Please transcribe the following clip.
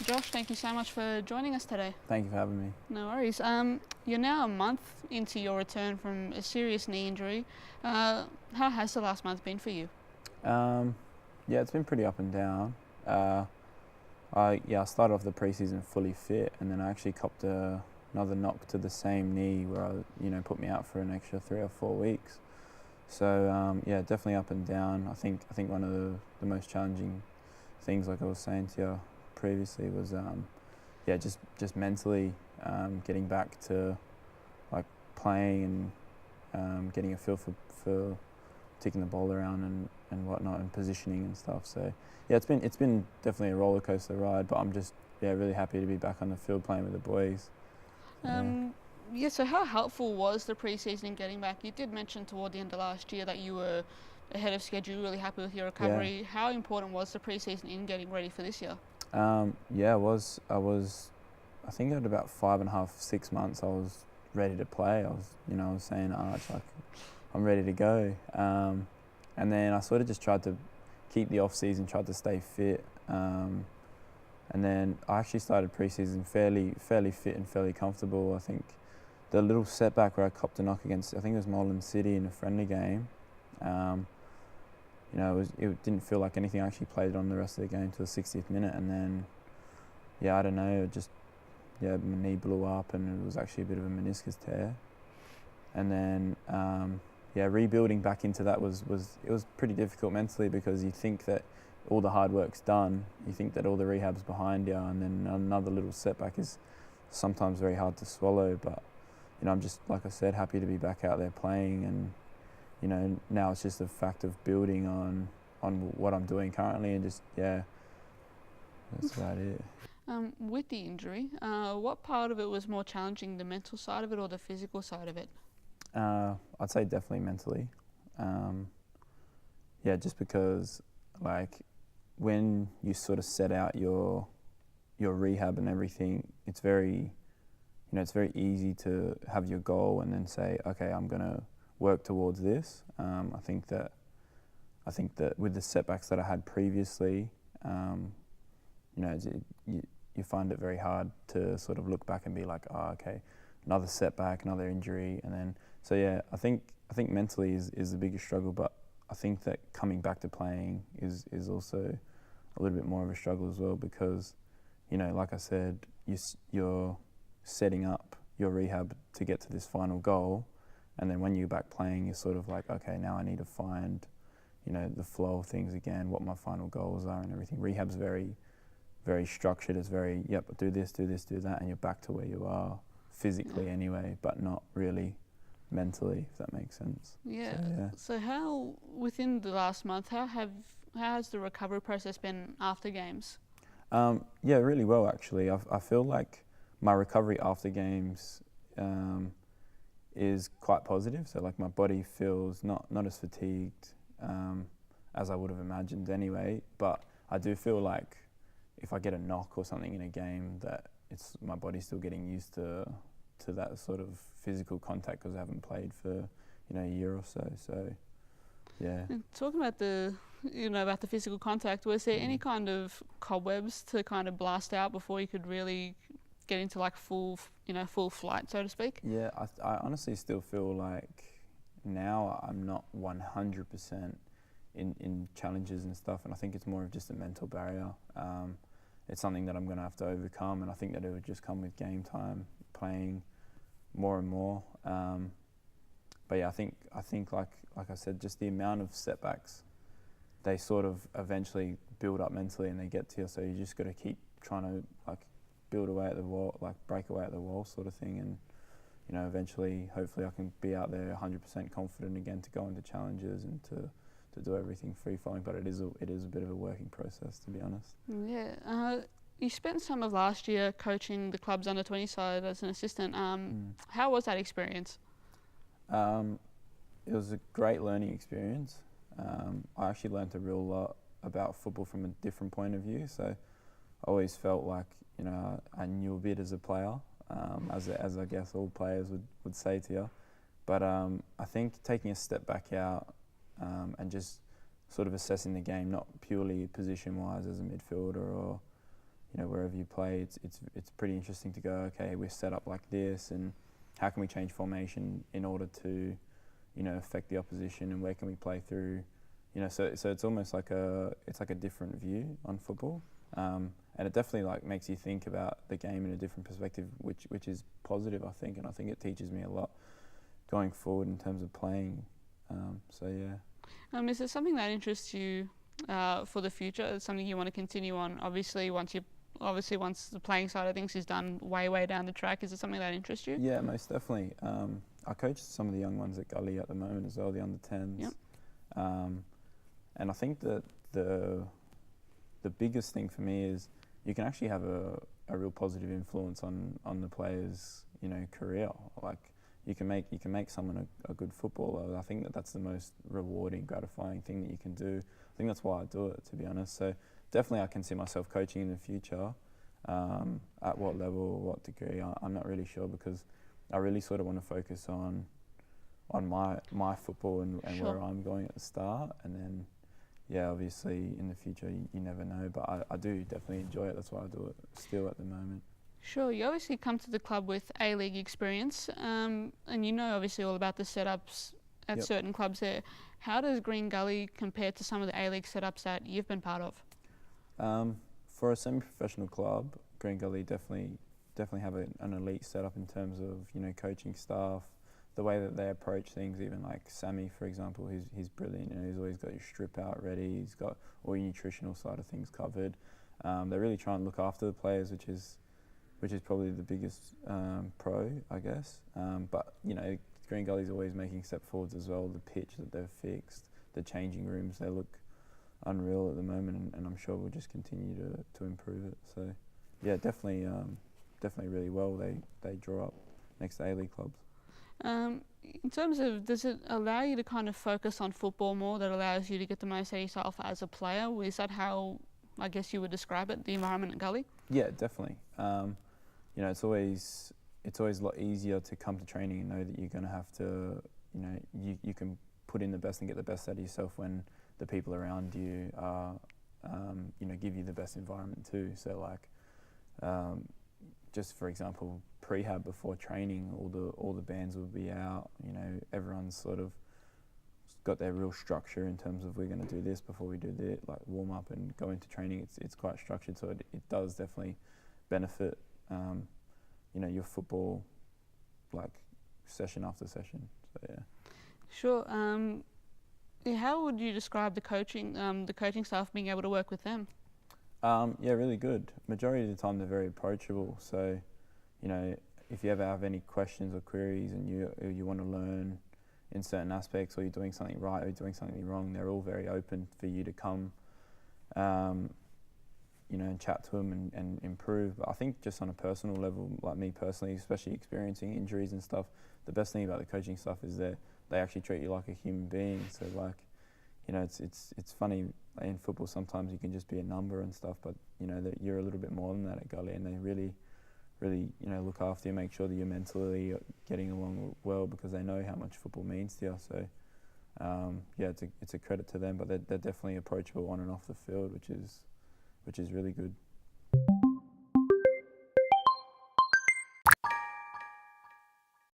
Josh, thank you so much for joining us today. Thank you for having me. No worries. You're now a month into your return from a serious knee injury. How has the last month been for you? Yeah, it's been pretty up and down. I started off the preseason fully fit, and then I actually copped another knock to the same knee where put me out for an extra 3 or 4 weeks. So yeah, definitely up and down. I think one of the most challenging things, like I was saying to you previously, was just mentally getting back to like playing and getting a feel for ticking the ball around and whatnot, and positioning and stuff. So yeah, it's been definitely a roller coaster ride, but I'm just really happy to be back on the field playing with the boys. So how helpful was the preseason in getting back? You did mention toward the end of last year that you were ahead of schedule, really happy with your recovery. Yeah. How important was the preseason in getting ready for this year? I was, I think at about 5.5, 6 months, I was ready to play. I was saying, it's like, I'm ready to go. And then I sort of just tried to keep the off season, tried to stay fit. And then I actually started preseason fairly fit and fairly comfortable. I think the little setback where I copped a knock against, I think it was Moreland City in a friendly game, it didn't feel like anything. I actually played on the rest of the game to the 60th minute, and then, I don't know, my knee blew up, and it was actually a bit of a meniscus tear. And then, rebuilding back into that was pretty difficult mentally, because you think that all the hard work's done, you think that all the rehab's behind you, and then another little setback is sometimes very hard to swallow. But I'm just, like I said, happy to be back out there playing, and now it's just a fact of building on what I'm doing currently, and just that's about it. With the injury, what part of it was more challenging, the mental side of it or the physical side of it? I'd say definitely mentally. Just because, like, when you sort of set out your rehab and everything, it's very easy to have your goal and then say, okay, I'm gonna work towards this. I think that with the setbacks that I had previously, you find it very hard to sort of look back and be like, oh, okay, another setback, another injury, and then I think mentally is the biggest struggle. But I think that coming back to playing is also a little bit more of a struggle as well, because like I said, you're setting up your rehab to get to this final goal, and then when you're back playing, you're sort of like, okay, now I need to find the flow of things again, what my final goals are and everything. Rehab's very, very structured. It's very, do this, do that, and you're back to where you are physically anyway, but not really mentally, if that makes sense. So how, within the last month, how has the recovery process been after games? Really well, actually. I feel like my recovery after games is quite positive. So like my body feels not as fatigued as I would have imagined anyway, but I do feel like if I get a knock or something in a game, that my body's still getting used to that sort of physical contact, because I haven't played for a year or so. So yeah. And talking about the physical contact, was there any kind of cobwebs to kind of blast out before you could really get into like full flight, so to speak? Yeah, I honestly still feel like now I'm not 100% in challenges and stuff, and I think it's more of just a mental barrier. It's something that I'm going to have to overcome, and I think that it would just come with game time, playing more and more. But yeah, I think like I said, just the amount of setbacks, they sort of eventually build up mentally and they get to you. So you just got to keep trying to like build away at the wall, like break away at the wall, sort of thing. And eventually, hopefully, I can be out there 100% confident again to go into challenges and to do everything free flowing. But it is a bit of a working process, to be honest. Yeah. You spent some of last year coaching the club's under-20 side as an assistant. How was that experience? It was a great learning experience. I actually learned a real lot about football from a different point of view. So I always felt like I knew a bit as a player, as I guess all players would say to you. But I think taking a step back out and just sort of assessing the game, not purely position-wise as a midfielder or wherever you play, it's pretty interesting to go, okay, we're set up like this, and how can we change formation in order to, affect the opposition, and where can we play through, so it's almost like a different view on football, and it definitely like makes you think about the game in a different perspective, which is positive, I think, and I think it teaches me a lot going forward in terms of playing. So yeah. Is it something that interests you for the future? It's something you want to continue on? Obviously, once the playing side of things is done way down the track, is it something that interests you? Yeah, most definitely. I coach some of the young ones at Gully at the moment as well, the under 10s. Yep. And I think that the biggest thing for me is you can actually have a real positive influence on the player's career. Like you can make someone a good footballer. I think that's the most rewarding, gratifying thing that you can do. I think that's why I do it, to be honest. So definitely I can see myself coaching in the future. At what level or what degree, I'm not really sure, because I really sort of want to focus on my football and Sure. where I'm going at the start, and then obviously in the future you never know, but I do definitely enjoy it. That's why I do it still at the moment. Sure, you obviously come to the club with A-League experience, and obviously all about the setups at Yep. certain clubs there. How does Green Gully compare to some of the A-League setups that you've been part of? For a semi-professional club, Green Gully definitely have an elite setup in terms of coaching staff, the way that they approach things. Even like Sammy, for example, he's brilliant. He's always got your strip out ready. He's got all your nutritional side of things covered. They really try and look after the players, which is probably the biggest pro, I guess. But Green Gully's always making step forwards as well. The pitch that they've fixed, the changing rooms, they look unreal at the moment, and I'm sure we'll just continue to improve it. So yeah, definitely really well. They draw up next to A-League clubs. In terms of, does it allow you to kind of focus on football more, that allows you to get the most out of yourself as a player? Is that how, I guess, you would describe it, the environment at Gully? Yeah, definitely. It's always a lot easier to come to training and know that you're going to have to, you can put in the best and get the best out of yourself when the people around you are, give you the best environment too. So like, just for example, prehab before training, all the bands will be out. Everyone's sort of got their real structure in terms of, we're going to do this before we do this, like warm up and go into training. It's quite structured, so it does definitely benefit your football, like session after session. So yeah. Sure. How would you describe the coaching staff, being able to work with them? Yeah, really good. Majority of the time they're very approachable. So, if you ever have any questions or queries and you want to learn in certain aspects, or you're doing something right or you're doing something wrong, they're all very open for you to come, and chat to them and improve. But I think just on a personal level, like me personally, especially experiencing injuries and stuff, the best thing about the coaching stuff is that they actually treat you like a human being. So like, it's funny in football, sometimes you can just be a number and stuff, but that you're a little bit more than that at Gully, and they really look after you, make sure that you're mentally getting along well, because they know how much football means to you. So it's a credit to them, but they're definitely approachable on and off the field, which is really good.